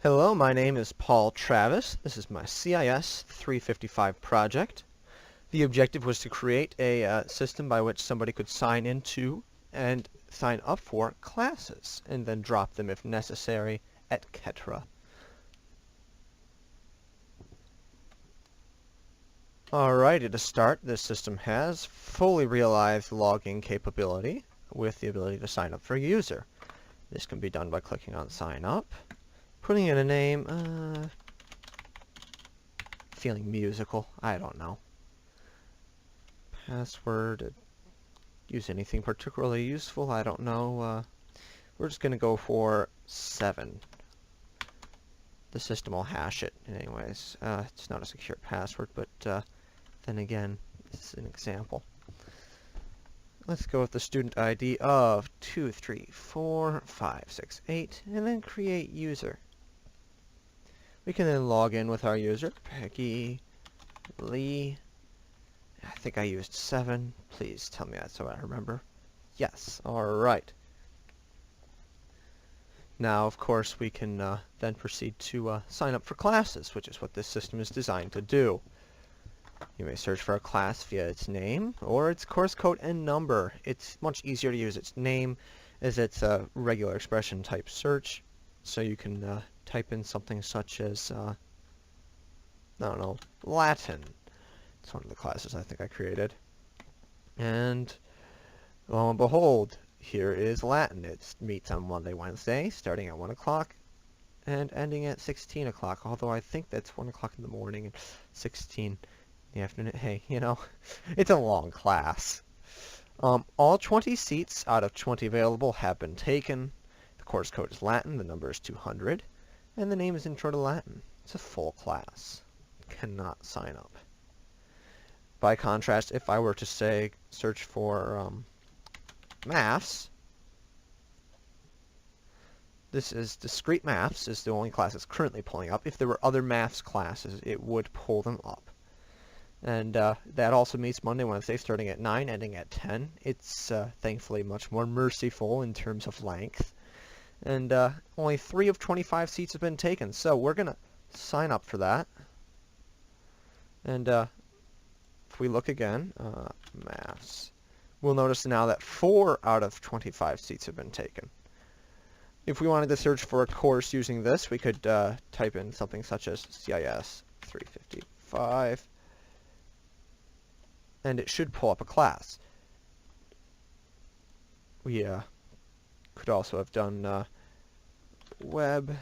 Hello, my name is Paul Travis. This is my CIS 355 project. The objective was to create a system by which somebody could sign into and sign up for classes and then drop them if necessary, etc. Alrighty, to start, this system has fully realized login capability with the ability to sign up for a user. This can be done by clicking on sign up, putting in a name, feeling musical, I don't know. Password, use anything particularly useful, I don't know. We're just going to go for 7. The system will hash it anyways. It's not a secure password, but then again, it's an example. Let's go with the student ID of 2345668 and then create user. We can then log in with our user, Peggy Lee. I think I used 7. Please tell me that so I remember. Yes, alright. Now, of course, we can then proceed to sign up for classes, which is what this system is designed to do. You may search for a class via its name or its course code and number. It's much easier to use its name as it's a regular expression type search. So you can type in something such as, I don't know, Latin. It's one of the classes I think I created. And lo and behold, here is Latin. It meets on Monday, Wednesday, starting at 1 o'clock and ending at 16 o'clock, although I think that's 1 o'clock in the morning and 16 in the afternoon. Hey, you know, it's a long class. All 20 seats out of 20 available have been taken. The course code is Latin, the number is 200, and the name is Intro to Latin. It's a full class. Cannot sign up. By contrast, if I were to say search for maths, this is discrete maths is the only class it's currently pulling up. If there were other maths classes, it would pull them up. And that also meets Monday, Wednesday, starting at 9, ending at 10. It's thankfully much more merciful in terms of length. And only 3 of 25 seats have been taken, so we're going to sign up for that. And if we look again, maths, we'll notice now that 4 out of 25 seats have been taken. If we wanted to search for a course using this, we could type in something such as CIS 355. And it should pull up a class. We could also have done web,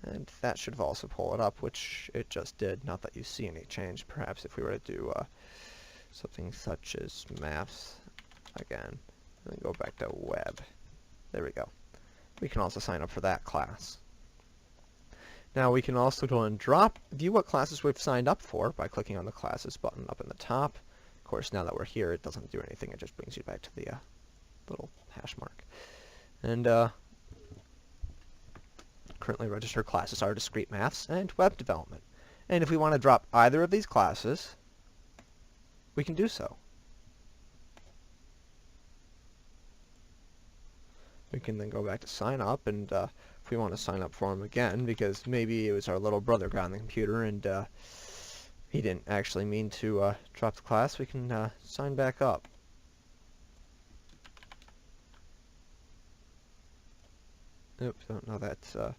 and that should have also pulled it up, which it just did. Not that you see any change. Perhaps if we were to do something such as maps again, and then go back to web. There we go. We can also sign up for that class. Now we can also go and view what classes we've signed up for by clicking on the classes button up in the top. Of course, now that we're here, it doesn't do anything. It just brings you back to the little hash mark. And currently registered classes are discrete maths and web development. And if we want to drop either of these classes, we can do so. We can then go back to sign up, and if we want to sign up for him again, because maybe it was our little brother guy on the computer and he didn't actually mean to drop the class, we can sign back up. Oops, don't know that's there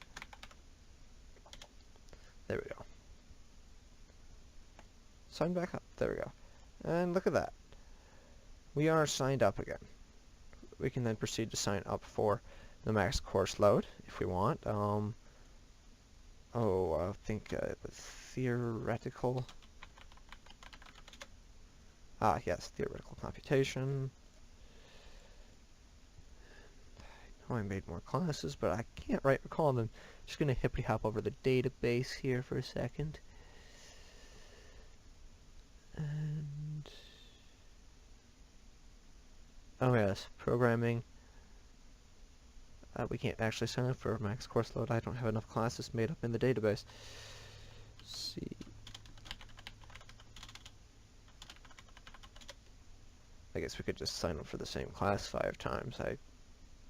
we go. Sign back up. There we go. And look at that. We are signed up again. We can then proceed to sign up for the max course load if we want. I think it was theoretical. Yes, theoretical computation. I know I made more classes, but I can't recall them. Just going to hippity hop over the database here for a second. And oh yes, programming. We can't actually sign up for max course load. I don't have enough classes made up in the database. Let's see. I guess we could just sign up for the same class 5 times.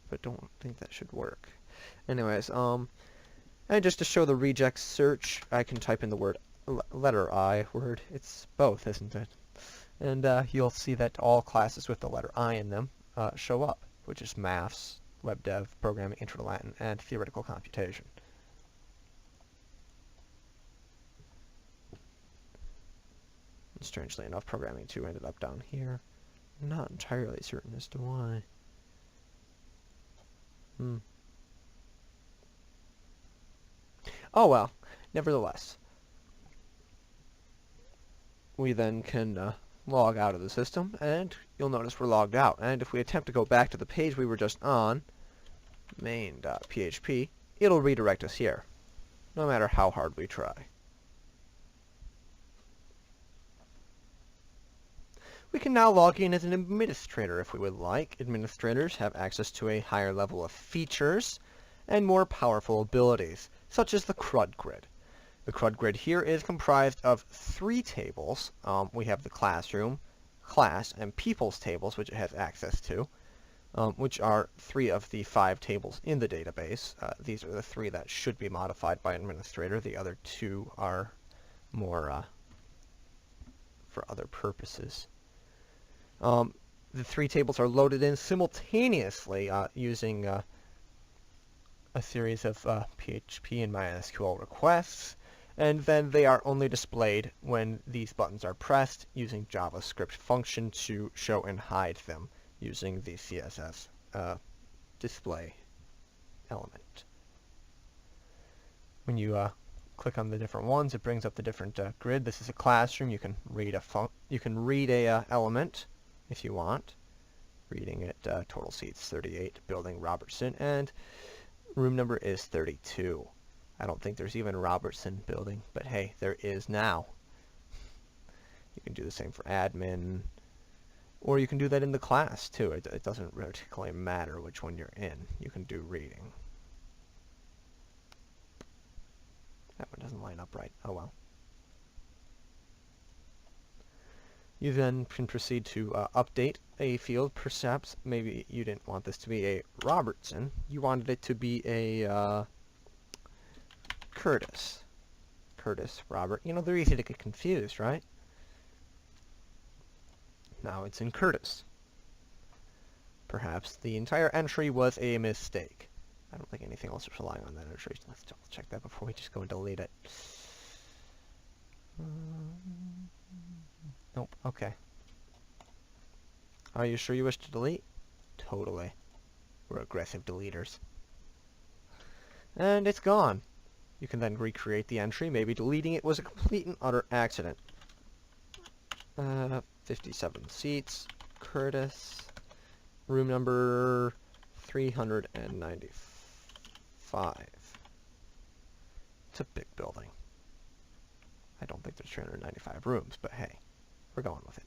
But don't think that should work. Anyways, And just to show the reject search, I can type in the word letter I word. It's both, isn't it? And you'll see that all classes with the letter I in them show up, which is maths, web dev, programming, intro to Latin, and theoretical computation. And strangely enough, programming 2 ended up down here. I'm not entirely certain as to why. Oh well, nevertheless. We then can log out of the system, and you'll notice we're logged out. And if we attempt to go back to the page we were just on, main.php, it'll redirect us here, no matter how hard we try. We can now log in as an administrator if we would like. Administrators have access to a higher level of features and more powerful abilities, such as the CRUD grid. The CRUD grid here is comprised of 3 tables. We have the classroom, class, and people's tables, which it has access to, which are 3 of the 5 tables in the database. These are the 3 that should be modified by an administrator. The other 2 are more for other purposes. The 3 tables are loaded in simultaneously using a series of PHP and MySQL requests, and then they are only displayed when these buttons are pressed using JavaScript function to show and hide them using the CSS display element. When you click on the different ones, it brings up the different grid. This is a classroom. You can read a element if you want. Reading it, total seats 38, building Robertson, and room number is 32. I don't think there's even Robertson building, but hey, there is now. You can do the same for admin, or you can do that in the class too. It doesn't particularly matter which one you're in. You can do reading. That one doesn't line up right. Oh well. You then can proceed to update a field. Perhaps maybe you didn't want this to be a Robertson. You wanted it to be a Curtis. Curtis, Robert. You know, they're easy to get confused, right? Now it's in Curtis. Perhaps the entire entry was a mistake. I don't think anything else is relying on that entry. Let's double check that before we just go and delete it. Nope. Okay. Are you sure you wish to delete? Totally. We're aggressive deleters. And it's gone. You can then recreate the entry. Maybe deleting it was a complete and utter accident. 57 seats. Curtis. Room number 395. It's a big building. I don't think there's 395 rooms, but hey, we're going with it.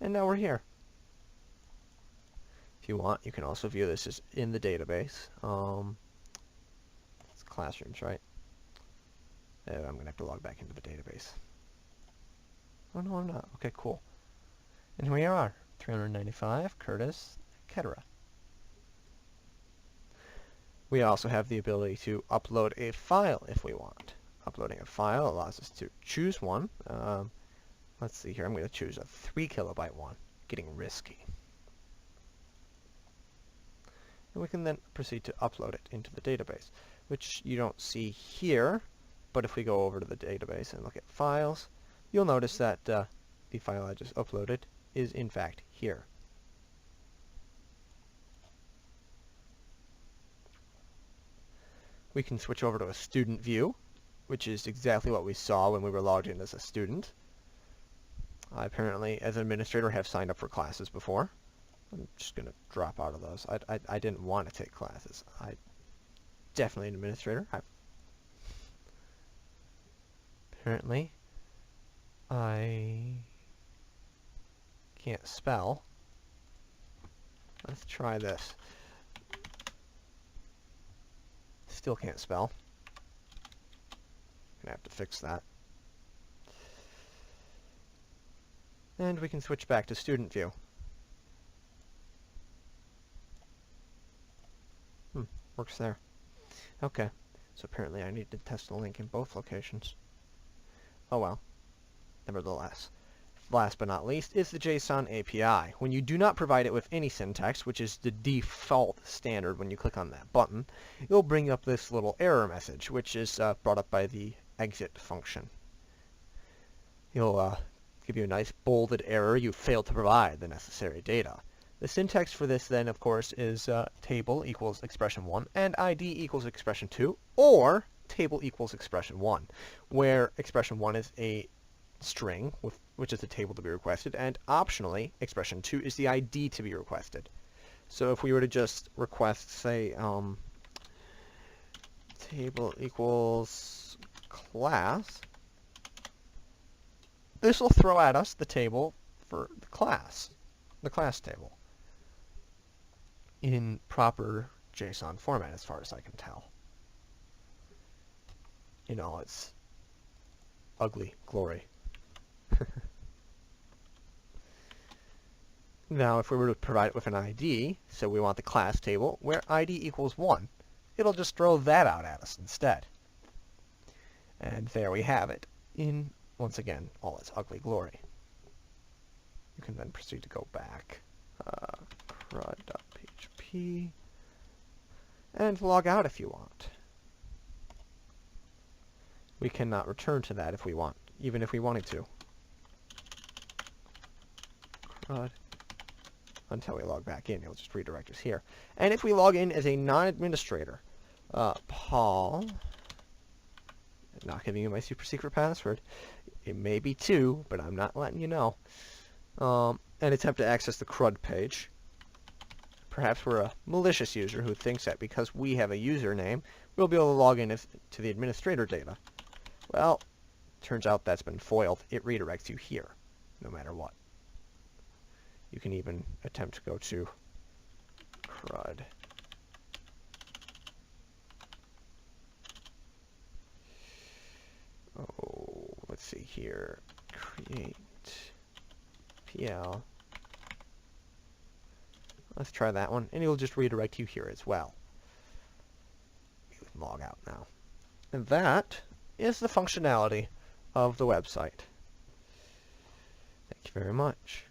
And now we're here. If you want, you can also view this as in the database. It's classrooms, right? I'm going to have to log back into the database. Oh, no, I'm not. Okay, cool. And here we are. 395, Curtis, etc. We also have the ability to upload a file if we want. Uploading a file allows us to choose one. Let's see here. I'm going to choose a 3 kilobyte one. Getting risky. And we can then proceed to upload it into the database, which you don't see here. But if we go over to the database and look at files, you'll notice that the file I just uploaded is in fact here. We can switch over to a student view, which is exactly what we saw when we were logged in as a student. I apparently, as an administrator, have signed up for classes before. I'm just going to drop out of those. I didn't want to take classes. I definitely an administrator. Apparently, I can't spell. Let's try this. Still can't spell. Gonna have to fix that. And we can switch back to student view. Works there. Okay. So apparently I need to test the link in both locations. Oh well. Nevertheless. Last but not least is the JSON API. When you do not provide it with any syntax, which is the default standard when you click on that button, it'll bring up this little error message, which is brought up by the exit function. It'll give you a nice bolded error. You failed to provide the necessary data. The syntax for this then, of course, is table equals expression1 and ID equals expression2, or table equals expression1, where expression1 is a string, which is the table to be requested, and optionally, expression2 is the ID to be requested. So if we were to just request, say, table equals class, this will throw at us the table for the class table, in proper JSON format, as far as I can tell. In all its ugly glory. Now, if we were to provide it with an ID, so we want the class table, where ID equals 1, it'll just throw that out at us instead. And there we have it, in, once again, all its ugly glory. You can then proceed to go back, crud.php, and log out if you want. We cannot return to that if we want, even if we wanted to. Crud. Until we log back in, it'll just redirect us here. And if we log in as a non-administrator, Paul, not giving you my super secret password, it may be 2, but I'm not letting you know, and attempt to access the CRUD page. Perhaps we're a malicious user who thinks that because we have a username, we'll be able to log in to the administrator data. Well, turns out that's been foiled. It redirects you here, no matter what. You can even attempt to go to CRUD. Oh, let's see here. Create PL. Let's try that one, and it'll just redirect you here as well. You can log out now. And that is the functionality of the website. Thank you very much.